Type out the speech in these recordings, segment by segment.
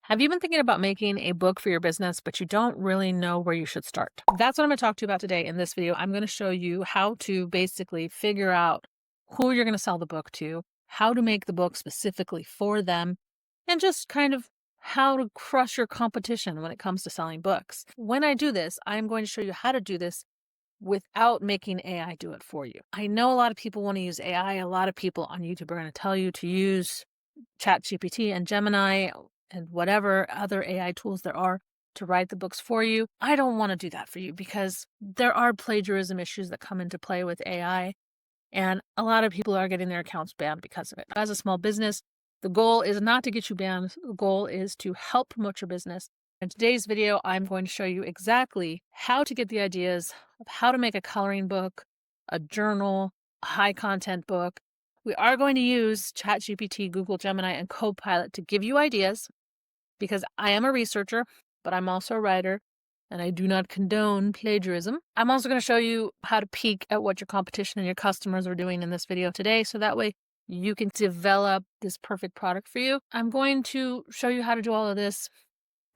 Have you been thinking about making a book for your business, but you don't really know where you should start? That's what I'm going to talk to you about today in this video. I'm going to show you how to basically figure out who you're going to sell the book to, how to make the book specifically for them, and just kind of how to crush your competition when it comes to selling books. When I do this, I'm going to show you how to do this without making AI do it for you. I know a lot of people want to use AI. A lot of people on YouTube are going to tell you to use ChatGPT and Gemini and whatever other AI tools there are to write the books for you. I don't want to do that for you because there are plagiarism issues that come into play with AI, and a lot of people are getting their accounts banned because of it. As a small business, the goal is not to get you banned. The goal is to help promote your business. In today's video, I'm going to show you exactly how to get the ideas of how to make a coloring book, a journal, a high content book. We are going to use ChatGPT, Google Gemini, and Copilot to give you ideas because I am a researcher, but I'm also a writer, and I do not condone plagiarism. I'm also going to show you how to peek at what your competition and your customers are doing in this video today, so that way you can develop this perfect product for you. I'm going to show you how to do all of this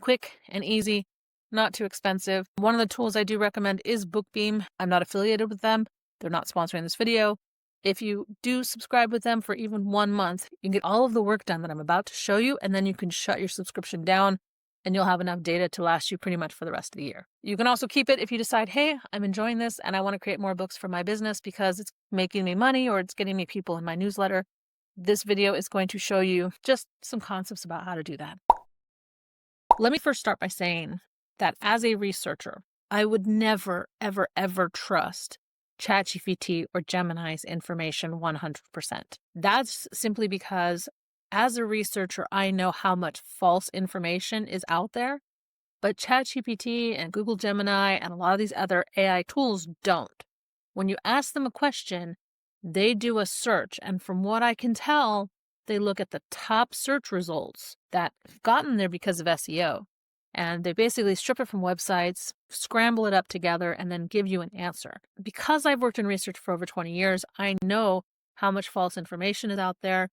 quick and easy, not too expensive. One of the tools I do recommend is BookBeam. I'm not affiliated with them. They're not sponsoring this video. If you do subscribe with them for even 1 month, you can get all of the work done that I'm about to show you, and then you can shut your subscription down and you'll have enough data to last you pretty much for the rest of the year. You can also keep it if you decide, hey, I'm enjoying this and I want to create more books for my business because it's making me money or it's getting me people in my newsletter. This video is going to show you just some concepts about how to do that. Let me first start by saying that as a researcher, I would never, ever, ever trust ChatGPT or Gemini's information 100%. That's simply because as a researcher, I know how much false information is out there, but ChatGPT and Google Gemini and a lot of these other AI tools don't. When you ask them a question, they do a search, and from what I can tell, they look at the top search results that have gotten there because of SEO. And they basically strip it from websites, scramble it up together, and then give you an answer. Because I've worked in research for over 20 years, I know how much false information is out there.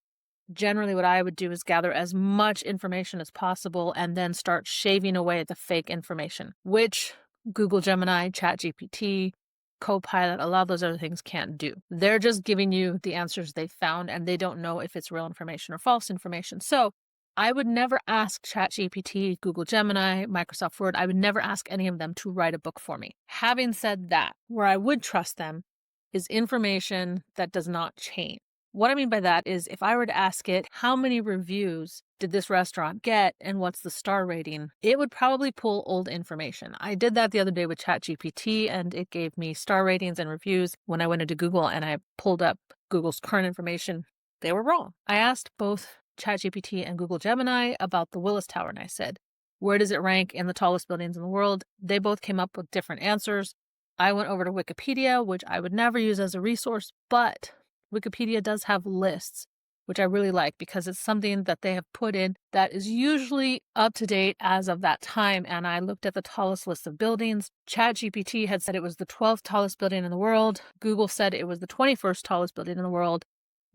Generally, what I would do is gather as much information as possible and then start shaving away at the fake information, which Google Gemini, ChatGPT, Copilot, a lot of those other things can't do. They're just giving you the answers they found, and they don't know if it's real information or false information. So I would never ask ChatGPT, Google Gemini, Microsoft Word. I would never ask any of them to write a book for me. Having said that, where I would trust them is information that does not change. What I mean by that is if I were to ask it, how many reviews did this restaurant get and what's the star rating, it would probably pull old information. I did that the other day with ChatGPT and it gave me star ratings and reviews. When I went into Google and I pulled up Google's current information, they were wrong. I asked both ChatGPT and Google Gemini about the Willis Tower and I said, where does it rank in the tallest buildings in the world? They both came up with different answers. I went over to Wikipedia, which I would never use as a resource, but Wikipedia does have lists, which I really like because it's something that they have put in that is usually up to date as of that time. And I looked at the tallest list of buildings. ChatGPT had said it was the 12th tallest building in the world. Google said it was the 21st tallest building in the world.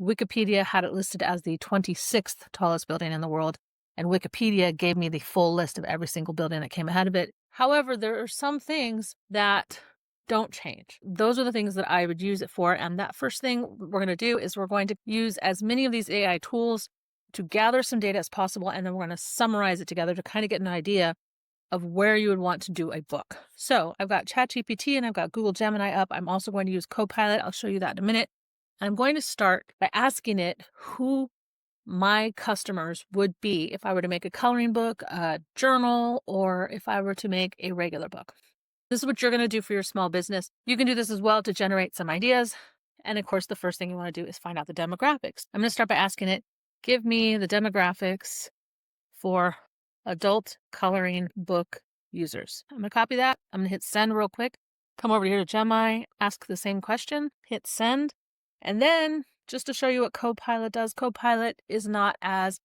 Wikipedia had it listed as the 26th tallest building in the world. And Wikipedia gave me the full list of every single building that came ahead of it. However, there are some things that don't change. Those are the things that I would use it for. And that first thing we're going to do is we're going to use as many of these AI tools to gather some data as possible. And then we're going to summarize it together to kind of get an idea of where you would want to do a book. So I've got ChatGPT and I've got Google Gemini up. I'm also going to use Copilot. I'll show you that in a minute. I'm going to start by asking it who my customers would be if I were to make a coloring book, a journal, or if I were to make a regular book. This is what you're going to do for your small business. You can do this as well to generate some ideas. And of course, the first thing you want to do is find out the demographics. I'm going to start by asking it, give me the demographics for adult coloring book users. I'm going to copy that. I'm going to hit send real quick. Come over here to Gemini, ask the same question, hit send. And then just to show you what Copilot does, Copilot is not as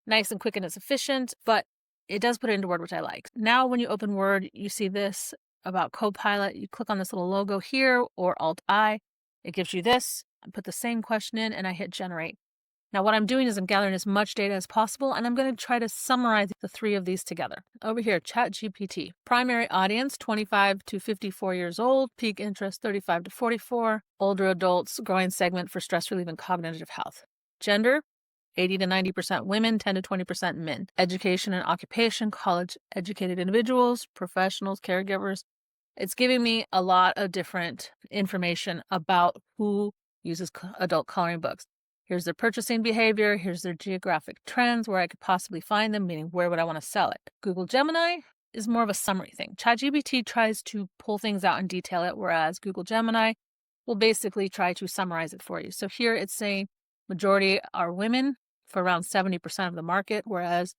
nice and quick and as efficient, but it does put it into Word, which I like. Now, when you open Word, you see this about Copilot. You click on this little logo here or Alt-I. It gives you this. I put the same question in and I hit generate. Now, what I'm doing is I'm gathering as much data as possible, and I'm going to try to summarize the 3 of these together. Over here, ChatGPT. Primary audience, 25 to 54 years old. Peak interest, 35 to 44. Older adults, growing segment for stress relief and cognitive health. Gender, 80 to 90% women, 10 to 20% men. Education and occupation, college-educated individuals, professionals, caregivers. It's giving me a lot of different information about who uses adult coloring books. Here's their purchasing behavior. Here's their geographic trends, where I could possibly find them, meaning where would I want to sell it. Google Gemini is more of a summary thing. ChatGPT tries to pull things out and detail it, whereas Google Gemini will basically try to summarize it for you. So here it's saying majority are women for around 70% of the market, whereas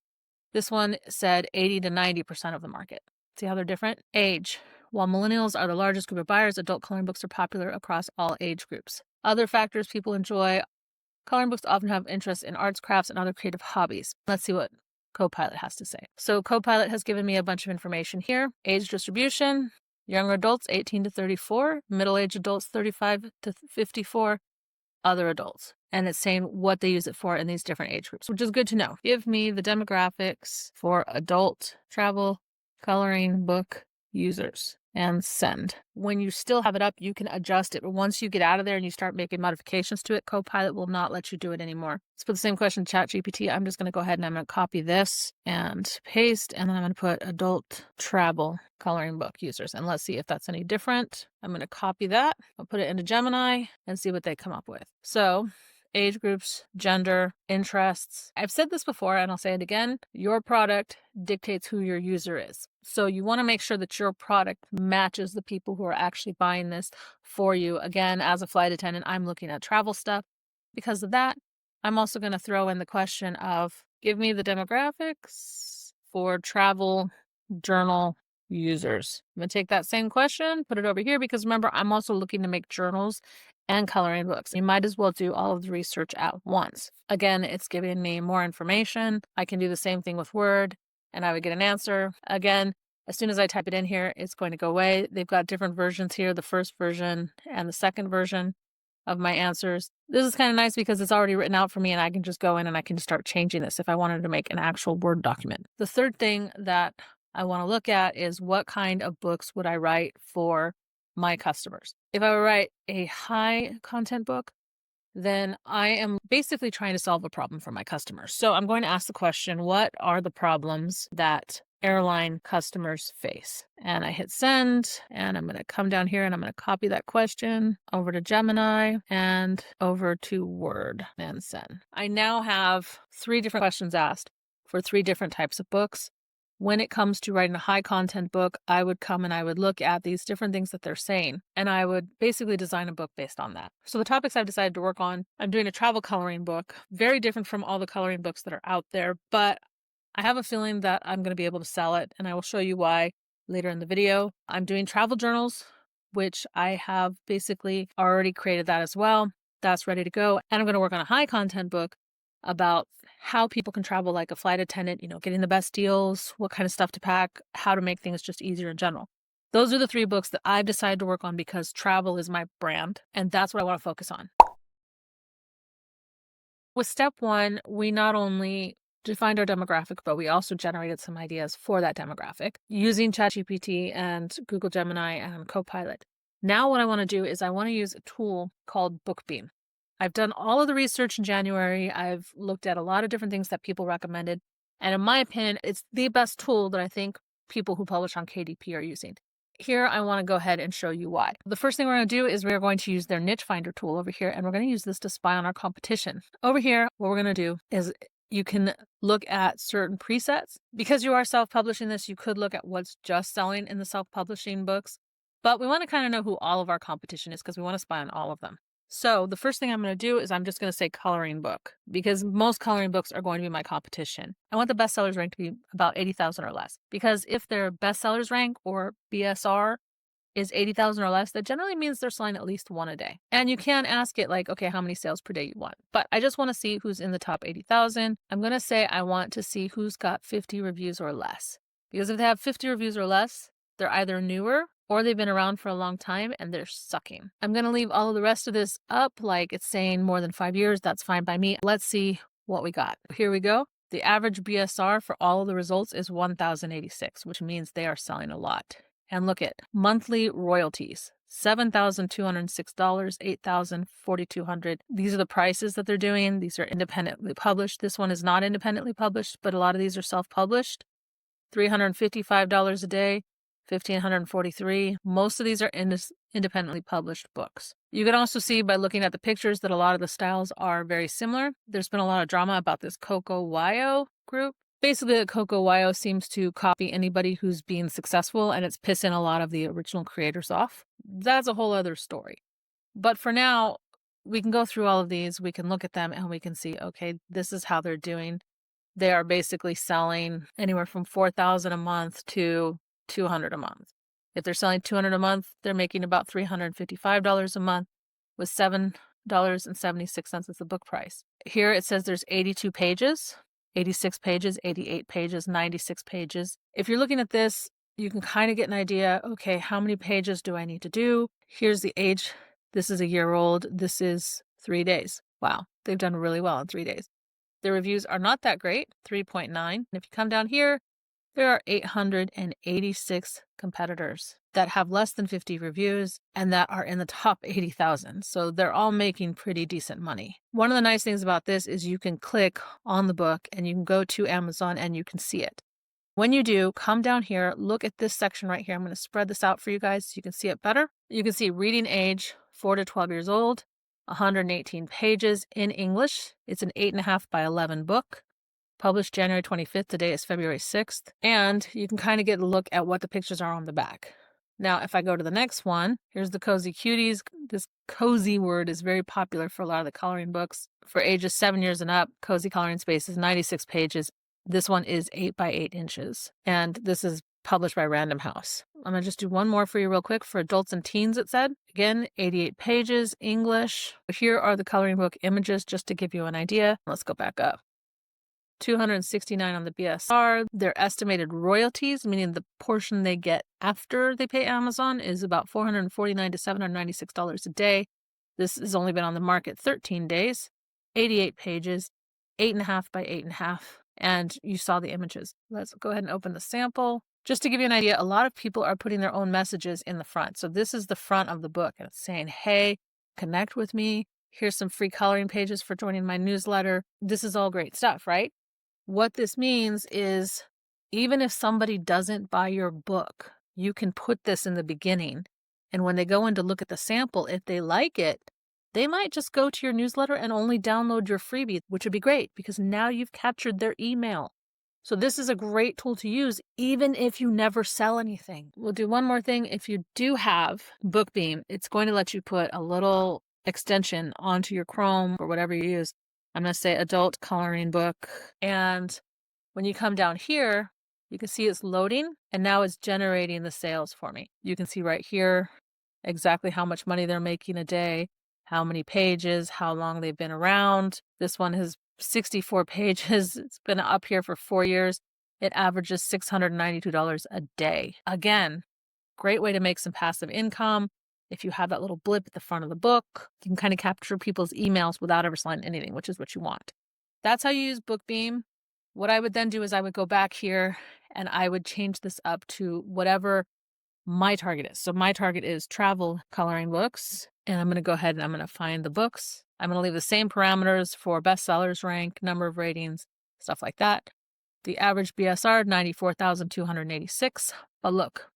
this one said 80 to 90% of the market. See how they're different? Age. While millennials are the largest group of buyers, adult coloring books are popular across all age groups. Other factors people enjoy. Coloring books often have interest in arts, crafts, and other creative hobbies. Let's see what Copilot has to say. So Copilot has given me a bunch of information here. Age distribution, younger adults 18 to 34, middle-aged adults 35 to 54, other adults. And it's saying what they use it for in these different age groups, which is good to know. Give me the demographics for adult travel coloring book users and send. When you still have it up, you can adjust it. But once you get out of there and you start making modifications to it, Copilot will not let you do it anymore. Let's put the same question to ChatGPT. I'm just going to go ahead and I'm going to copy this and paste, and then I'm going to put adult travel coloring book users. And let's see if that's any different. I'm going to copy that. I'll put it into Gemini and see what they come up with. So age groups, gender, interests. I've said this before and I'll say it again. Your product dictates who your user is. So you want to make sure that your product matches the people who are actually buying this for you. Again, as a flight attendant, I'm looking at travel stuff. Because of that, I'm also going to throw in the question of give me the demographics for travel journal users. I'm going to take that same question, put it over here, because remember, I'm also looking to make journals and coloring books. You might as well do all of the research at once. Again, it's giving me more information. I can do the same thing with Word and I would get an answer. Again, as soon as I type it in here, it's going to go away. They've got different versions here, the first version and the second version of my answers. This is kind of nice because it's already written out for me and I can just go in and I can start changing this if I wanted to make an actual Word document. The third thing that I want to look at is what kind of books would I write for my customers. If I would write a high content book, then I am basically trying to solve a problem for my customers. So I'm going to ask the question, what are the problems that airline customers face? And I hit send, and I'm going to come down here and I'm going to copy that question over to Gemini and over to Word and send. I now have 3 different questions asked for 3 different types of books. When it comes to writing a high content book, I would come and I would look at these different things that they're saying, and I would basically design a book based on that. So the topics I've decided to work on, I'm doing a travel coloring book, very different from all the coloring books that are out there, but I have a feeling that I'm going to be able to sell it, and I will show you why later in the video. I'm doing travel journals, which I have basically already created that as well. That's ready to go. And I'm going to work on a high content book about how people can travel like a flight attendant, getting the best deals, what kind of stuff to pack, how to make things just easier in general. Those are the 3 books that I've decided to work on because travel is my brand, and that's what I want to focus on. With step 1, we not only defined our demographic, but we also generated some ideas for that demographic using ChatGPT and Google Gemini and Copilot. Now what I want to do is I want to use a tool called BookBeam. I've done all of the research in January. I've looked at a lot of different things that people recommended. And in my opinion, it's the best tool that I think people who publish on KDP are using. Here, I want to go ahead and show you why. The first thing we're going to do is we're going to use their niche finder tool over here, and we're going to use this to spy on our competition. Over here, what we're going to do is you can look at certain presets. Because you are self-publishing this, you could look at what's just selling in the self-publishing books. But we want to kind of know who all of our competition is because we want to spy on all of them. So the first thing I'm going to do is I'm just going to say coloring book because most coloring books are going to be my competition. I want the bestsellers rank to be about 80,000 or less because if their bestsellers rank or BSR is 80,000 or less, that generally means they're selling at least 1 a day. And you can ask it like, okay, how many sales per day you want? But I just want to see who's in the top 80,000. I'm going to say I want to see who's got 50 reviews or less because if they have 50 reviews or less, they're either newer or they've been around for a long time and they're sucking. I'm going to leave all of the rest of this up, like it's saying more than 5 years. That's fine by me. Let's see what we got. Here we go. The average BSR for all of the results is 1,086, which means they are selling a lot. And look at monthly royalties. $7,206, $8,000, $4,200. These are the prices that they're doing. These are independently published. This one is not independently published, but a lot of these are self-published. $355 a day, $1,543. Most of these are independently published books. You can also see by looking at the pictures that a lot of the styles are very similar. There's been a lot of drama about this Coco Wyo group. Basically, the Coco Wyo seems to copy anybody who's being successful, and it's pissing a lot of the original creators off. That's a whole other story. But for now, we can go through all of these, we can look at them, and we can see, okay, this is how they're doing. They are basically selling anywhere from $4,000 a month to $200 a month. If they're selling $200 a month, they're making about $355 a month with $7.76 as the book price. Here it says there's 82 pages, 86 pages, 88 pages, 96 pages. If you're looking at this, you can kind of get an idea, okay, how many pages do I need to do? Here's the age. This is a year old. This is 3 days. Wow, they've done really well in 3 days. The reviews are not that great, 3.9. And if you come down here, there are 886 competitors that have less than 50 reviews and that are in the top 80,000. So they're all making pretty decent money. One of the nice things about this is you can click on the book and you can go to Amazon and you can see it. When you do, come down here, look at this section right here. I'm going to spread this out for you guys so you can see it better. You can see reading age, 4 to 12 years old, 118 pages in English. It's an 8.5 by 11 book. Published January 25th. Today is February 6th. And you can kind of get a look at what the pictures are on the back. Now, if I go to the next one, here's the Cozy Cuties. This cozy word is very popular for a lot of the coloring books. For ages 7 years and up, Cozy Coloring Space is 96 pages. This one is 8 by 8 inches. And this is published by Random House. I'm going to just do one more for you real quick. For adults and teens, it said. Again, 88 pages, English. Here are the coloring book images just to give you an idea. Let's go back up. 269 on the BSR. Their estimated royalties, meaning the portion they get after they pay Amazon, is about $449 to $796 a day. This has only been on the market 13 days, 88 pages, 8.5 by 8.5. And you saw the images. Let's go ahead and open the sample. Just to give you an idea, a lot of people are putting their own messages in the front. So this is the front of the book, and it's saying, hey, connect with me. Here's some free coloring pages for joining my newsletter. This is all great stuff, right? What this means is even if somebody doesn't buy your book, you can put this in the beginning. And when they go in to look at the sample, if they like it, they might just go to your newsletter and only download your freebie, which would be great because now you've captured their email. So this is a great tool to use even if you never sell anything. We'll do one more thing. If you do have BookBeam, it's going to let you put a little extension onto your Chrome or whatever you use. I'm going to say adult coloring book. And when you come down here, you can see it's loading and now it's generating the sales for me. You can see right here exactly how much money they're making a day, how many pages, how long they've been around. This one has 64 pages. It's been up here for 4 years. It averages $692 a day. Again, great way to make some passive income. If you have that little blip at the front of the book, you can kind of capture people's emails without ever selling anything, which is what you want. That's how you use BookBeam. What I would then do is I would go back here and I would change this up to whatever my target is. So my target is travel coloring books. And I'm going to go ahead and I'm going to find the books. I'm going to leave the same parameters for bestsellers rank, number of ratings, stuff like that. The average BSR, 94,286. But look,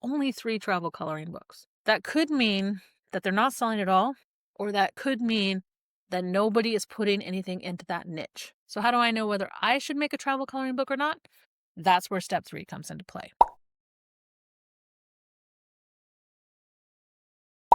only 3 travel coloring books. That could mean that they're not selling at all, or that could mean that nobody is putting anything into that niche. So how do I know whether I should make a travel coloring book or not? That's where step 3 comes into play.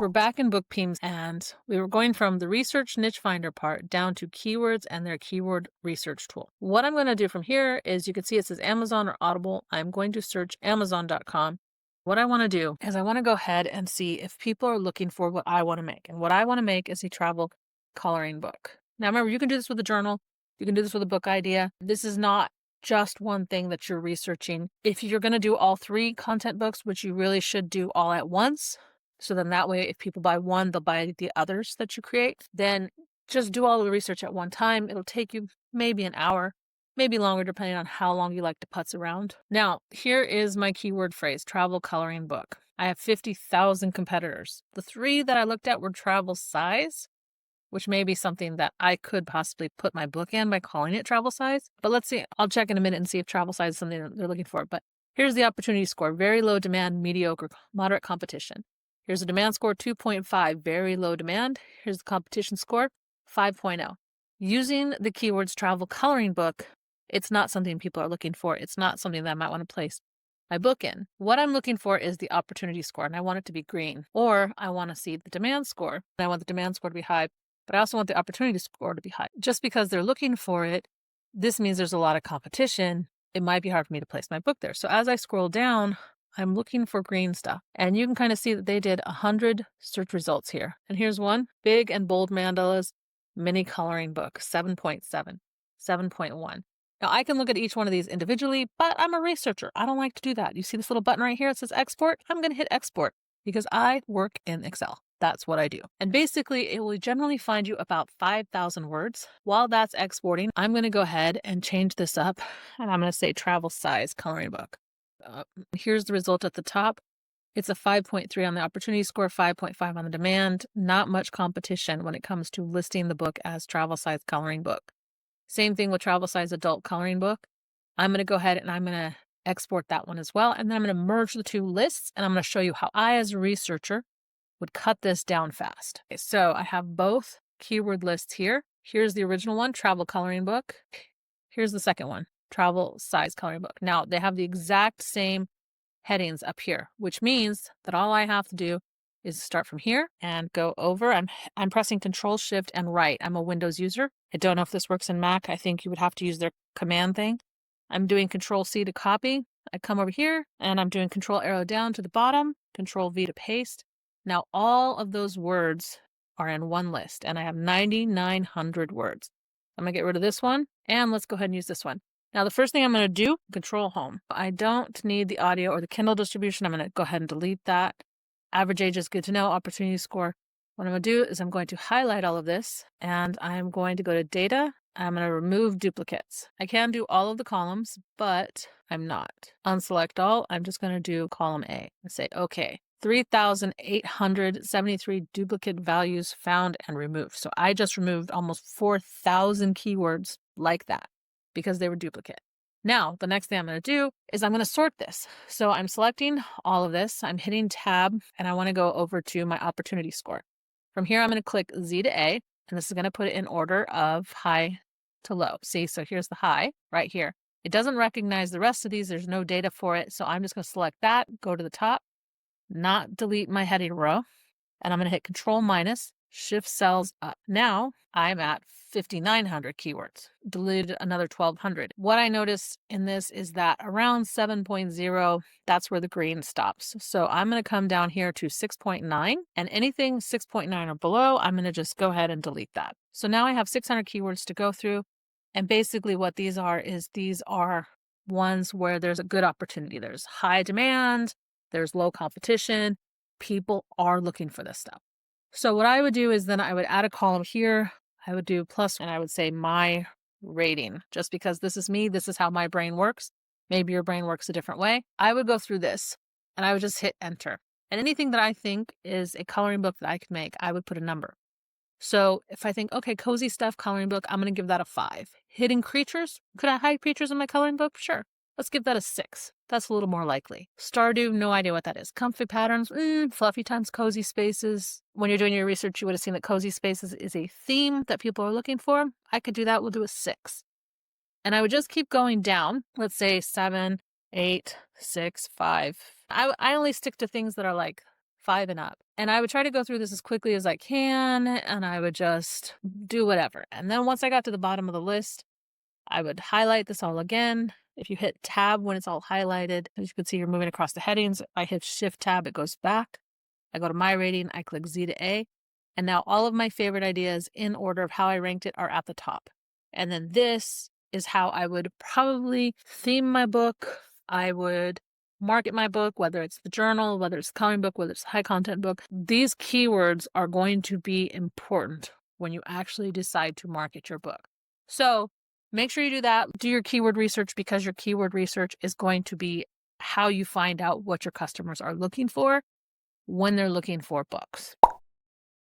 We're back in BookBeam and we were going from the research niche finder part down to keywords and their keyword research tool. What I'm going to do from here is you can see it says Amazon or Audible. I'm going to search Amazon.com. What I want to do is I want to go ahead and see if people are looking for what I want to make. And what I want to make is a travel coloring book. Now remember, you can do this with a journal. You can do this with a book idea. This is not just one thing that you're researching. If you're going to do all 3 content books, which you really should do all at once, so then that way if people buy one, they'll buy the others that you create, then just do all the research at one time. It'll take you maybe an hour, maybe longer, depending on how long you like to putz around. Now, here is my keyword phrase, travel coloring book. I have 50,000 competitors. The 3 that I looked at were travel size, which may be something that I could possibly put my book in by calling it travel size. But let's see. I'll check in a minute and see if travel size is something they're looking for. But here's the opportunity score. Very low demand, mediocre, moderate competition. Here's the demand score, 2.5, very low demand. Here's the competition score, 5.0. Using the keywords travel coloring book, it's not something people are looking for. It's not something that I might want to place my book in. What I'm looking for is the opportunity score, and I want it to be green. Or I want to see the demand score, and I want the demand score to be high, but I also want the opportunity score to be high. Just because they're looking for it, this means there's a lot of competition. It might be hard for me to place my book there. So as I scroll down, I'm looking for green stuff. And you can kind of see that they did 100 search results here. And here's one, big and bold mandalas, mini coloring book, 7.7, 7.1. Now I can look at each one of these individually, but I'm a researcher. I don't like to do that. You see this little button right here? It says export. I'm going to hit export because I work in Excel. That's what I do. And basically, it will generally find you about 5,000 words. While that's exporting, I'm going to go ahead and change this up, and I'm going to say travel size coloring book. Here's the result at the top. It's a 5.3 on the opportunity score, 5.5 on the demand. Not much competition when it comes to listing the book as travel size coloring book. Same thing with travel size adult coloring book. I'm going to go ahead and I'm going to export that one as well. And then I'm going to merge the 2 lists, and I'm going to show you how I, as a researcher, would cut this down fast. Okay, so I have both keyword lists here. Here's the original one, travel coloring book. Here's the second one, travel size coloring book. Now they have the exact same headings up here, which means that all I have to do is start from here and go over. I'm pressing Control Shift and right. I'm a Windows user. I don't know if this works in Mac. I think you would have to use their command thing. I'm doing Control C to copy. I come over here and I'm doing Control arrow down to the bottom, Control V to paste. Now, all of those words are in one list, and I have 9,900 words. I'm going to get rid of this one, and let's go ahead and use this one. Now, the first thing I'm going to do, Control Home. I don't need the audio or the Kindle distribution. I'm going to go ahead and delete that. Average age is good to know. Opportunity score. What I'm going to do is I'm going to highlight all of this, and I'm going to go to Data. I'm going to remove duplicates. I can do all of the columns, but I'm not. Unselect all. I'm just going to do column A and say OK. 3,873 duplicate values found and removed. So I just removed almost 4,000 keywords like that because they were duplicate. Now, the next thing I'm going to do is I'm going to sort this. So I'm selecting all of this. I'm hitting Tab, and I want to go over to my opportunity score. From here, I'm going to click Z to A, and this is going to put it in order of high to low. See, so here's the high right here. It doesn't recognize the rest of these. There's no data for it. So I'm just going to select that, go to the top, not delete my heading row, and I'm going to hit Control minus, Shift cells up. Now I'm at 5,900 keywords, deleted another 1,200. What I noticed in this is that around 7.0, that's where the green stops. So I'm going to come down here to 6.9, and anything 6.9 or below, I'm going to just go ahead and delete that. So now I have 600 keywords to go through, and basically what these are ones where there's a good opportunity. There's high demand, there's low competition. People are looking for this stuff. So what I would do is then I would add a column here. I would do plus, and I would say my rating, just because this is me. This is how my brain works. Maybe your brain works a different way. I would go through this and I would just hit enter. And anything that I think is a coloring book that I could make, I would put a number. So if I think, okay, cozy stuff, coloring book, I'm going to give that a 5. Hidden creatures, could I hide creatures in my coloring book? Sure. Let's give that a 6. That's a little more likely. Stardew, no idea what that is. Comfy patterns, fluffy times cozy spaces. When you're doing your research, you would have seen that cozy spaces is a theme that people are looking for. I could do that. We'll do a 6. And I would just keep going down. Let's say 7, 8, 6, 5. I only stick to things that are like 5 and up. And I would try to go through this as quickly as I can, and I would just do whatever. And then once I got to the bottom of the list, I would highlight this all again. If you hit Tab when it's all highlighted, as you can see, you're moving across the headings. If I hit Shift Tab, it goes back. I go to my rating, I click Z to A, and now all of my favorite ideas in order of how I ranked it are at the top. And then this is how I would probably theme my book. I would market my book, whether it's the journal, whether it's a coloring book, whether it's a high content book. These keywords are going to be important when you actually decide to market your book. So make sure you do that. Do your keyword research, because your keyword research is going to be how you find out what your customers are looking for when they're looking for books.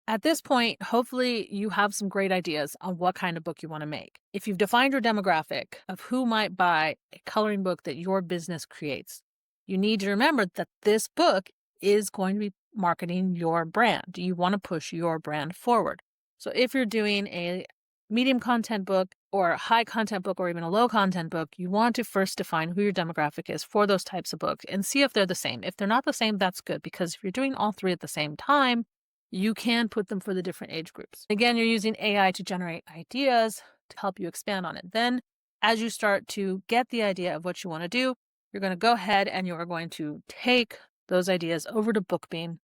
At this point, hopefully you have some great ideas on what kind of book you want to make. If you've defined your demographic of who might buy a coloring book that your business creates, you need to remember that this book is going to be marketing your brand. You want to push your brand forward. So if you're doing a medium content book or a high content book or even a low content book, you want to first define who your demographic is for those types of books and see if they're the same. If they're not the same, that's good, because if you're doing all three at the same time, you can put them for the different age groups. Again, you're using AI to generate ideas to help you expand on it. Then, as you start to get the idea of what you want to do, you're going to go ahead and you are going to take those ideas over to BookBeam.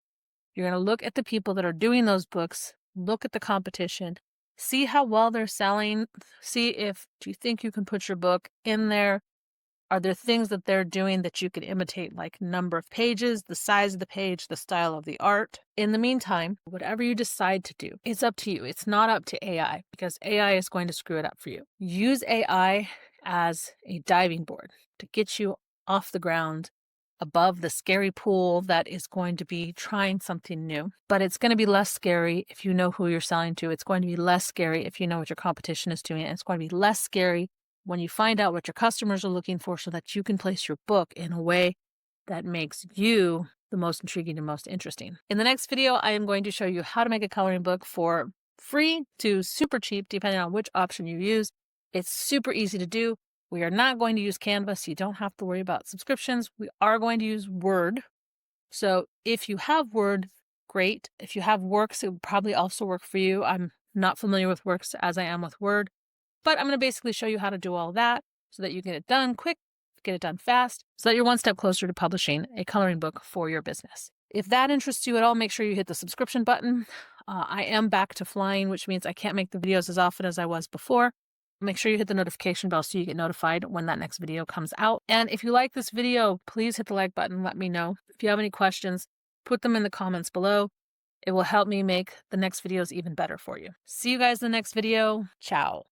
You're going to look at the people that are doing those books, look at the competition, see how well they're selling, see if do you think you can put your book in there. Are there things that they're doing that you can imitate, like number of pages, the size of the page, the style of the art? In the meantime, whatever you decide to do, it's up to you. It's not up to AI, because AI is going to screw it up for you. Use AI as a diving board to get you off the ground, above the scary pool that is going to be trying something new. But it's going to be less scary if you know who you're selling to. It's going to be less scary if you know what your competition is doing. And it's going to be less scary when you find out what your customers are looking for, so that you can place your book in a way that makes you the most intriguing and most interesting. In the next video, I am going to show you how to make a coloring book for free to super cheap, depending on which option you use. It's super easy to do. We are not going to use Canva, so you don't have to worry about subscriptions. We are going to use Word. So if you have Word, great. If you have Works, it would probably also work for you. I'm not familiar with Works as I am with Word. But I'm going to basically show you how to do all that so that you get it done quick, get it done fast, so that you're one step closer to publishing a coloring book for your business. If that interests you at all, make sure you hit the subscription button. I am back to flying, which means I can't make the videos as often as I was before. Make sure you hit the notification bell so you get notified when that next video comes out. And if you like this video, please hit the like button. Let me know. If you have any questions, put them in the comments below. It will help me make the next videos even better for you. See you guys in the next video. Ciao.